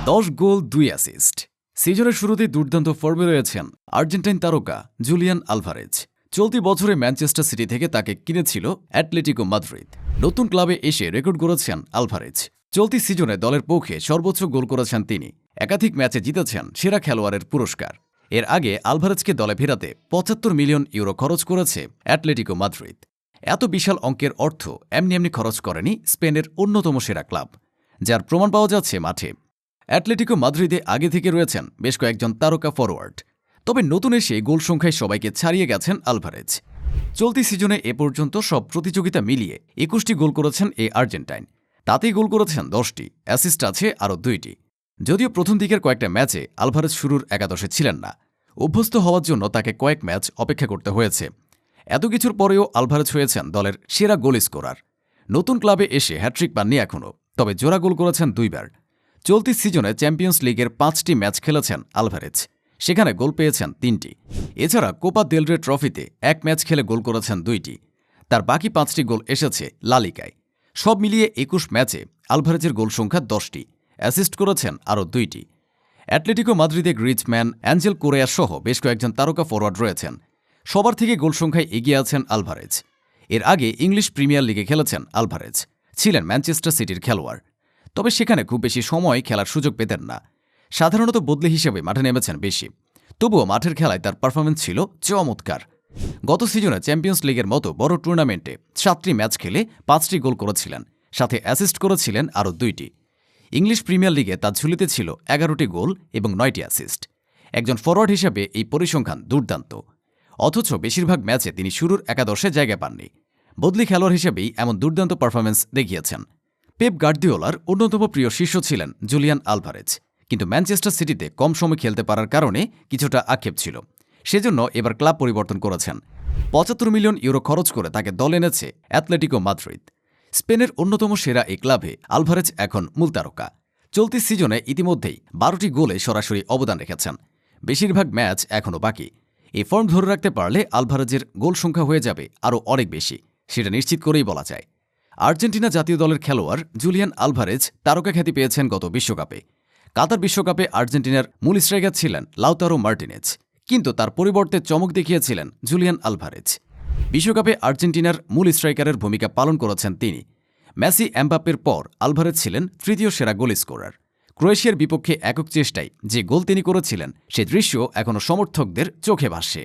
10 গোল 2 assist. সিজনের শুরুতেই দুর্দান্ত ফর্মে রয়েছেন আর্জেন্টাইন তারকা জুলিয়ান আলভারেজ। চলতি বছরে ম্যানচেস্টার সিটি থেকে তাকে কিনেছিল অ্যাটলেটিকো মাদ্রিদ। নতুন ক্লাবে এসে রেকর্ড গড়েছেন আলভারেজ। চলতি সিজনে দলের পক্ষে সর্বোচ্চ গোল করেছেন তিনি। একাধিক ম্যাচে জিতেছেন সেরা খেলোয়াড়ের পুরস্কার। এর আগে আলভারেজকে দলে ফেরাতে 75 মিলিয়ন ইউরো খরচ করেছে অ্যাটলেটিকো মাদ্রিদ। এত বিশাল অঙ্কের অর্থ এমনি খরচ করেনি স্পেনের অন্যতম সেরা ক্লাব, যার প্রমাণ পাওয়া যাচ্ছে মাঠে। অ্যাটলেটিকো মাদ্রিদে আগে থেকে রয়েছেন বেশ কয়েকজন তারকা ফরোয়ার্ড, তবে নতুন এসে গোল সংখ্যায় সবাইকে ছাড়িয়ে গেছেন আলভারেজ। চলতি সিজনে এ পর্যন্ত সব প্রতিযোগিতা মিলিয়ে 21টি গোল করেছেন এই আর্জেন্টাইন। তাতেই গোল করেছেন 10টি, অ্যাসিস্ট আছে আরও 2টি। যদিও প্রথম দিকের কয়েকটা ম্যাচে আলভারেজ শুরুর একাদশে ছিলেন না, অভ্যস্ত হওয়ার জন্য তাকে কয়েক ম্যাচ অপেক্ষা করতে হয়েছে। এত কিছুর পরেও আলভারেজ হয়েছেন দলের সেরা গোল স্কোরার। নতুন ক্লাবে এসে হ্যাট্রিক পাননি এখনও, তবে জোড়া গোল করেছেন 2 বার। চলতি সিজনে চ্যাম্পিয়ন্স লিগের 5টি ম্যাচ খেলেছেন আলভারেজ, সেখানে গোল পেয়েছেন 3টি। এছাড়া কোপা দেল রে ট্রফিতে 1 ম্যাচ খেলে গোল করেছেন 2টি। তার বাকি 5টি গোল এসেছে লা লিগায়। সব মিলিয়ে 21 ম্যাচে আলভারেজের গোল সংখ্যা 10টি, অ্যাসিস্ট করেছেন আরও 2টি। অ্যাটলেটিকো মাদ্রিদে গ্রিজম্যান, অ্যাঞ্জেল কোরেয়া সহ বেশ কয়েকজন তারকা ফরোয়ার্ড রয়েছেন। সবার থেকে গোল সংখ্যায় এগিয়ে আছেন আলভারেজ। এর আগে ইংলিশ প্রিমিয়ার লিগে খেলেছেন আলভারেজ, ছিলেন ম্যানচেস্টার সিটির খেলোয়াড়। তবে সেখানে খুব বেশি সময় খেলার সুযোগ পেতেন না, সাধারণত বদলি হিসেবে মাঠে নেমেছেন বেশি। তবুও মাঠের খেলায় তার পারফরমেন্স ছিল চমৎকার। গত সিজনে চ্যাম্পিয়ন্স লিগের মতো বড় টুর্নামেন্টে 7টি ম্যাচ খেলে 5টি গোল করেছিলেন, সাথে অ্যাসিস্ট করেছিলেন আরও 2টি। ইংলিশ প্রিমিয়ার লিগে তার ঝুলিতে ছিল 11টি গোল এবং 9টি অ্যাসিস্ট। একজন ফরোয়ার্ড হিসেবে এই পরিসংখ্যান দুর্দান্ত। অথচ বেশিরভাগ ম্যাচে তিনি শুরুর একাদশে জায়গা পাননি। বদলি খেলোয়াড় হিসেবেই এমন দুর্দান্ত পারফরমেন্স দেখিয়েছেন। পেপ গার্দিওলার অন্যতম প্রিয় শিষ্য ছিলেন জুলিয়ান আলভারেজ, কিন্তু ম্যানচেস্টার সিটিতে কম সময় খেলতে পারার কারণে কিছুটা আক্ষেপ ছিল। সেজন্য এবার ক্লাব পরিবর্তন করেছেন। 75 মিলিয়ন ইউরো খরচ করে তাকে দল এনেছে অ্যাটলেটিকো মাদ্রিদ। স্পেনের অন্যতম সেরা এই ক্লাবে আলভারেজ এখন মূল তারকা। চলতি সিজনে ইতিমধ্যেই 12টি গোলে সরাসরি অবদান রেখেছেন। বেশিরভাগ ম্যাচ এখনও বাকি। এই ফর্ম ধরে রাখতে পারলে আলভারেজের গোল সংখ্যা হয়ে যাবে আরও অনেক বেশি, সেটা নিশ্চিত করেই বলা যায়। আর্জেন্টিনা জাতীয় দলের খেলোয়াড় জুলিয়ান আলভারেজ তারকা খ্যাতি পেয়েছেন গত বিশ্বকাপে। কাতার বিশ্বকাপে আর্জেন্টিনার মূল স্ট্রাইকার ছিলেন লাউতারো মার্টিনেজ, কিন্তু তার পরিবর্তে চমক দেখিয়েছিলেন জুলিয়ান আলভারেজ। বিশ্বকাপে আর্জেন্টিনার মূল স্ট্রাইকারের ভূমিকা পালন করেছেন তিনি। মেসি, এমবাপ্পের পর আলভারেজ ছিলেন তৃতীয় সেরা গোল স্কোরার। ক্রোয়েশিয়ার বিপক্ষে একক চেষ্টায় যে গোল তিনি করেছিলেন, সে দৃশ্য এখনও সমর্থকদের চোখে ভাসে।